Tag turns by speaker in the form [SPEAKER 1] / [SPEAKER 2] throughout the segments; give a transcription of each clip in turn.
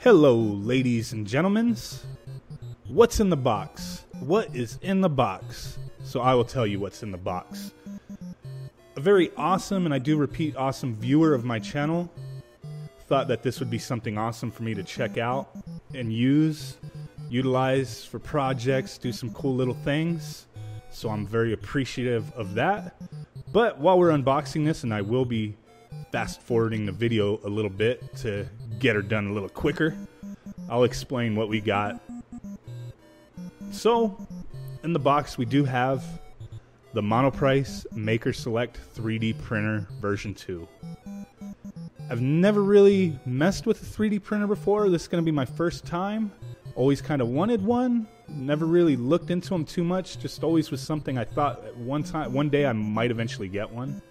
[SPEAKER 1] Hello, ladies and gentlemen. What's in the box? What is in the box? So I will tell you what's in the box. A very awesome, and I do repeat, awesome viewer of my channel thought that this would be something awesome for me to check out and utilize for projects, do some cool little things. So I'm very appreciative of that. But while we're unboxing this, and I will be fast forwarding the video a little bit to get her done a little quicker, I'll explain what we got. So in the box we do have the Monoprice Maker Select 3D printer version 2. I've never really messed with a 3D printer before. This is going to be my first time. Always kind of wanted one. Never really looked into them too much. Just always was something I thought at one day I might eventually get one.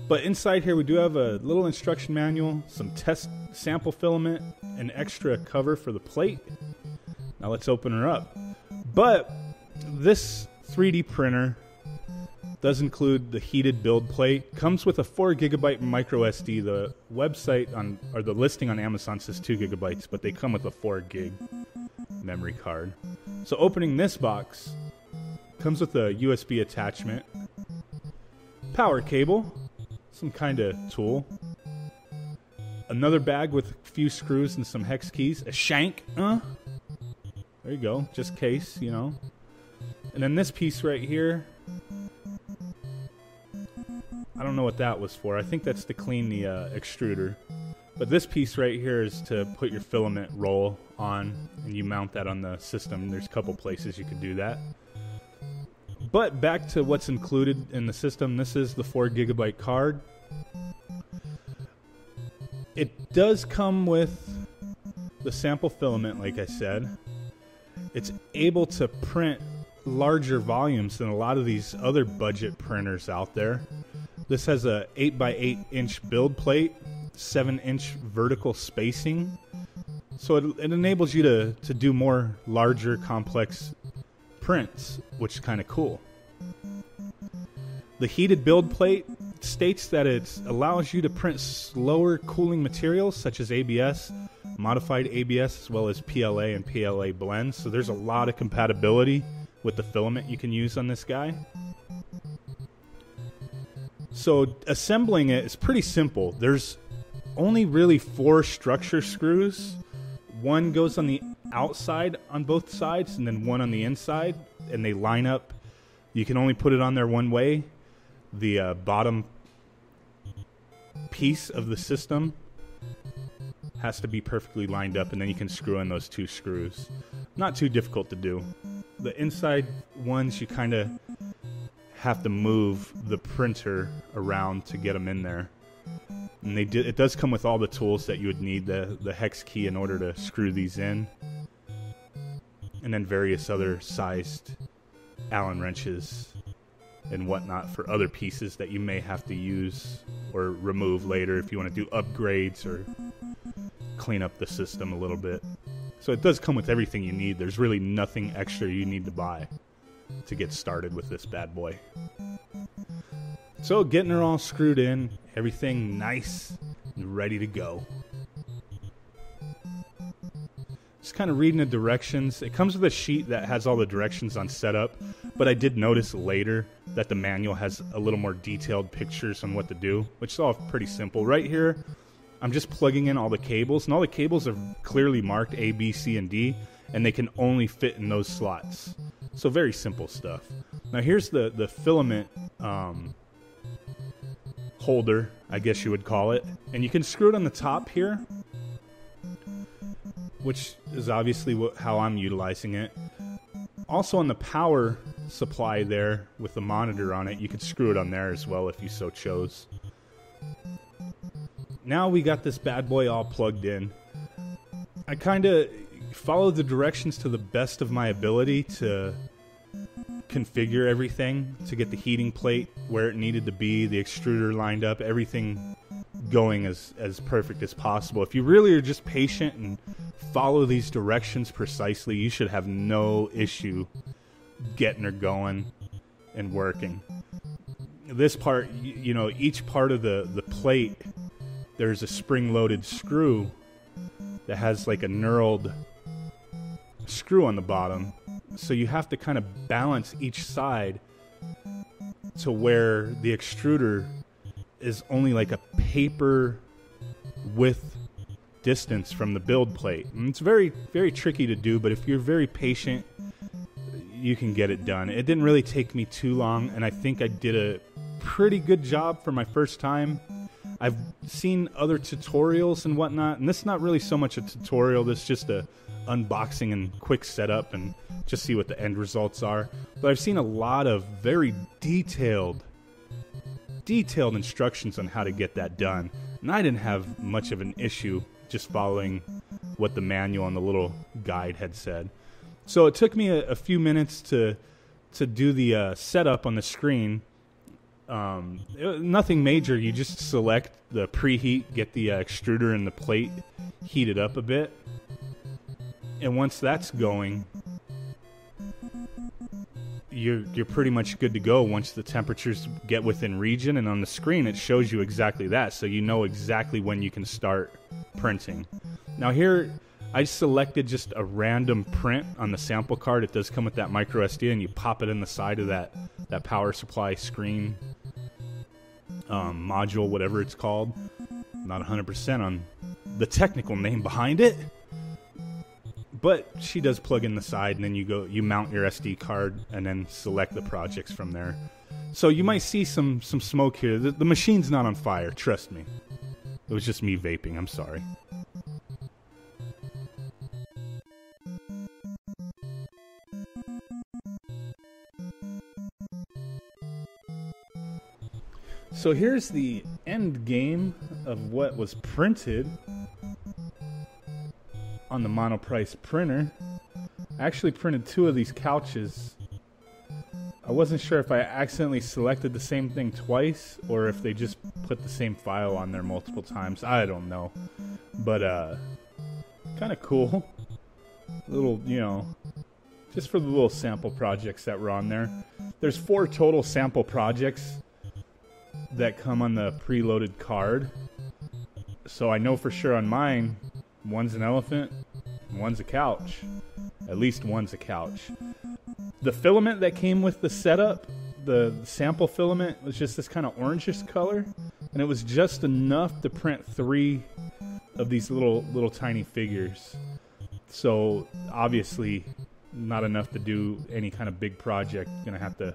[SPEAKER 1] But inside here we do have a little instruction manual, some test sample filament, an extra cover for the plate. Now let's open her up. But this 3D printer does include the heated build plate. Comes with a 4 GB micro SD. The website or the listing on Amazon says 2 GB, but they come with a 4 gig memory card. So opening this box, comes with a USB attachment, power cable, some kind of tool, another bag with a few screws and some hex keys, a shank, there you go, just case, you know. And then this piece right here, I don't know what that was for. I think that's to clean the extruder. But this piece right here is to put your filament roll on, and you mount that on the system. There's a couple places you could do that. But back to what's included in the system. This is the 4 GB card. It does come with the sample filament, like I said. It's able to print larger volumes than a lot of these other budget printers out there. This has a 8x8 inch build plate, 7-inch vertical spacing. So it enables you to do more larger, complex prints, which is kind of cool. The heated build plate states that it allows you to print slower cooling materials such as ABS, modified ABS, as well as PLA and PLA blends. So there's a lot of compatibility with the filament you can use on this guy. So assembling it is pretty simple. There's only really 4 structure screws. One goes on the outside on both sides, and then one on the inside, and they line up. You can only put it on there one way. The bottom piece of the system has to be perfectly lined up, and then you can screw in those 2 screws. Not too difficult to do. The inside ones, you kind of have to move the printer around to get them in there. And it does come with all the tools that you would need, the hex key in order to screw these in, and then various other sized Allen wrenches and whatnot for other pieces that you may have to use or remove later if you want to do upgrades or clean up the system a little bit. So it does come with everything you need. There's really nothing extra you need to buy to get started with this bad boy. So getting her all screwed in, everything nice and ready to go. Just kind of reading the directions. It comes with a sheet that has all the directions on setup, but I did notice later that the manual has a little more detailed pictures on what to do, which is all pretty simple. Right here, I'm just plugging in all the cables, and all the cables are clearly marked A, B, C, and D, and they can only fit in those slots. So very simple stuff. Now here's the filament holder, I guess you would call it, and you can screw it on the top here, which is obviously how I'm utilizing it. Also on the power supply there with the monitor on it, you could screw it on there as well if you so chose. Now we got this bad boy all plugged in. I kind of followed the directions to the best of my ability to configure everything to get the heating plate where it needed to be, the extruder lined up, everything going as perfect as possible. If you really are just patient and follow these directions precisely, you should have no issue getting her going and working. This part, you know, each part of the plate, there's a spring-loaded screw that has like a knurled screw on the bottom. So you have to kind of balance each side to where the extruder is only like a paper width distance from the build plate. And it's very, very tricky to do, but if you're very patient, you can get it done. It didn't really take me too long, and I think I did a pretty good job for my first time. I've seen other tutorials and whatnot, and this is not really so much a tutorial. This is just a unboxing and quick setup and just see what the end results are. But I've seen a lot of very detailed instructions on how to get that done, and I didn't have much of an issue just following what the manual and the little guide had said. So it took me a few minutes to do the setup on the screen. Nothing major. You just select the preheat, get the extruder and the plate heated up a bit, and once that's going, you're pretty much good to go once the temperatures get within region. And on the screen it shows you exactly that, so you know exactly when you can start printing. Now here I selected just a random print on the sample card. It does come with that micro SD, and you pop it in the side of that power supply screen module, whatever it's called. I'm not 100% on the technical name behind it, but she does plug in the side, and then you mount your SD card and then select the projects from there. So you might see some smoke here. The machine's not on fire, trust me. It was just me vaping, I'm sorry. So here's the end game of what was printed on the Monoprice printer. I actually printed 2 of these couches. I wasn't sure if I accidentally selected the same thing twice or if they just put the same file on there multiple times. I don't know. But kind of cool. Little, you know, just for the little sample projects that were on there. There's 4 total sample projects that come on the preloaded card. So I know for sure on mine, one's an elephant, one's a couch. At least one's a couch. The filament that came with the setup, the sample filament, was just this kind of orangish color, and it was just enough to print 3 of these little tiny figures. So obviously not enough to do any kind of big project. Gonna have to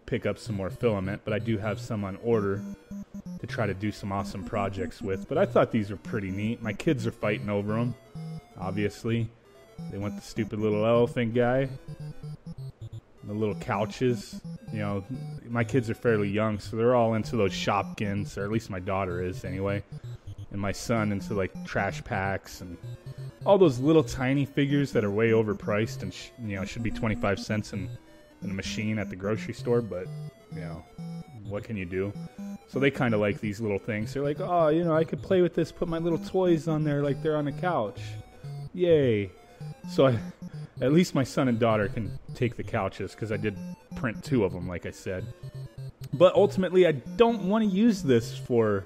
[SPEAKER 1] pick up some more filament, but I do have some on order to try to do some awesome projects with. But I thought these were pretty neat. My kids are fighting over them, obviously. They want the stupid little elephant guy, the little couches. You know, my kids are fairly young, so they're all into those Shopkins, or at least my daughter is anyway, and my son into like trash packs and all those little tiny figures that are way overpriced and you know, should be 25 cents in a machine at the grocery store. But you know, what can you do? So they kind of like these little things. They're like, oh, you know, I could play with this, put my little toys on there like they're on a couch. Yay. So at least my son and daughter can take the couches, because I did print 2 of them, like I said. But ultimately, I don't want to use this for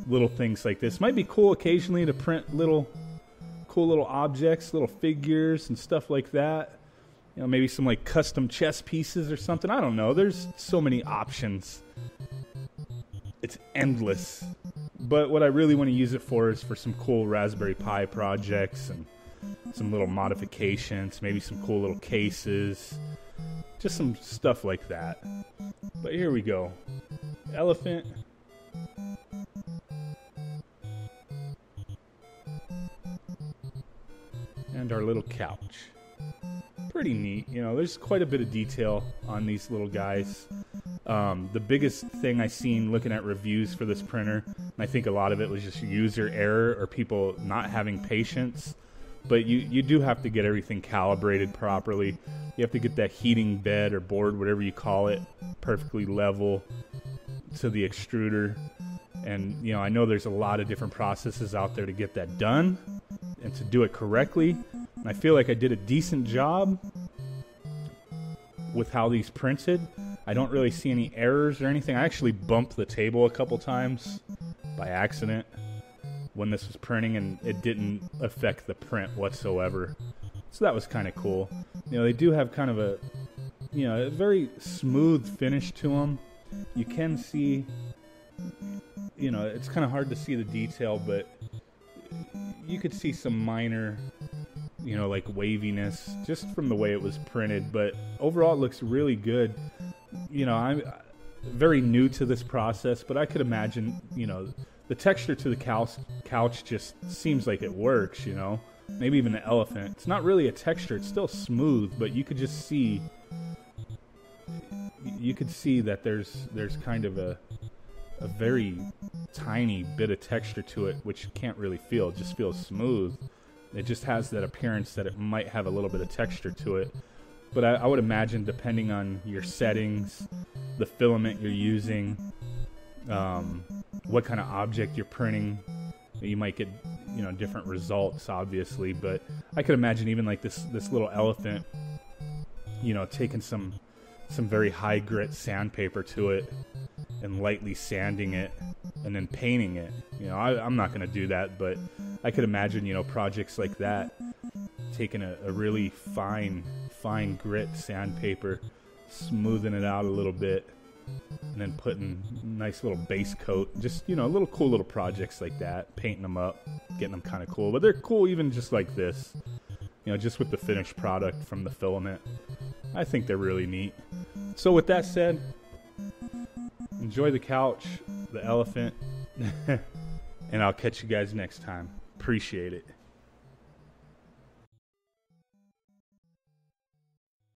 [SPEAKER 1] little things like this. Might be cool occasionally to print cool little objects, little figures and stuff like that. You know, maybe some like custom chess pieces or something. I don't know. There's so many options. It's endless. But what I really want to use it for is for some cool Raspberry Pi projects and some little modifications, maybe some cool little cases, just some stuff like that. But here we go. Elephant. And our little couch. Pretty neat. You know, there's quite a bit of detail on these little guys. The biggest thing I seen looking at reviews for this printer, and I think a lot of it was just user error or people not having patience, but you do have to get everything calibrated properly. You have to get that heating bed or board, whatever you call it, perfectly level to the extruder. And you know, I know there's a lot of different processes out there to get that done and to do it correctly. And I feel like I did a decent job with how these printed. I don't really see any errors or anything. I actually bumped the table a couple times by accident. when this was printing, and it didn't affect the print whatsoever. So that was kind of cool. You know, they do have kind of a, you know, a very smooth finish to them. You can see, you know, it's kind of hard to see the detail, but you could see some minor, you know, like waviness just from the way it was printed. But overall, it looks really good. You know, I'm very new to this process, but I could imagine, you know, the texture to the couch just seems like it works, you know. Maybe even the elephant. It's not really a texture. It's still smooth, but you could just see, you could see that there's kind of a very tiny bit of texture to it, which you can't really feel. It just feels smooth. It just has that appearance that it might have a little bit of texture to it. But I would imagine, depending on your settings, the filament you're using, what kind of object you're printing, you might get, you know, different results, obviously. But I could imagine even like this little elephant, you know, taking some very high grit sandpaper to it and lightly sanding it and then painting it. You know, I'm not going to do that, but I could imagine, you know, projects like that, taking a really fine grit sandpaper, smoothing it out a little bit, and then putting nice little base coat. Just, you know, little cool little projects like that, painting them up, getting them kind of cool. But they're cool even just like this, you know, just with the finished product from the filament. I think they're really neat. So with that said, enjoy the couch, the elephant, and I'll catch you guys next time. Appreciate it.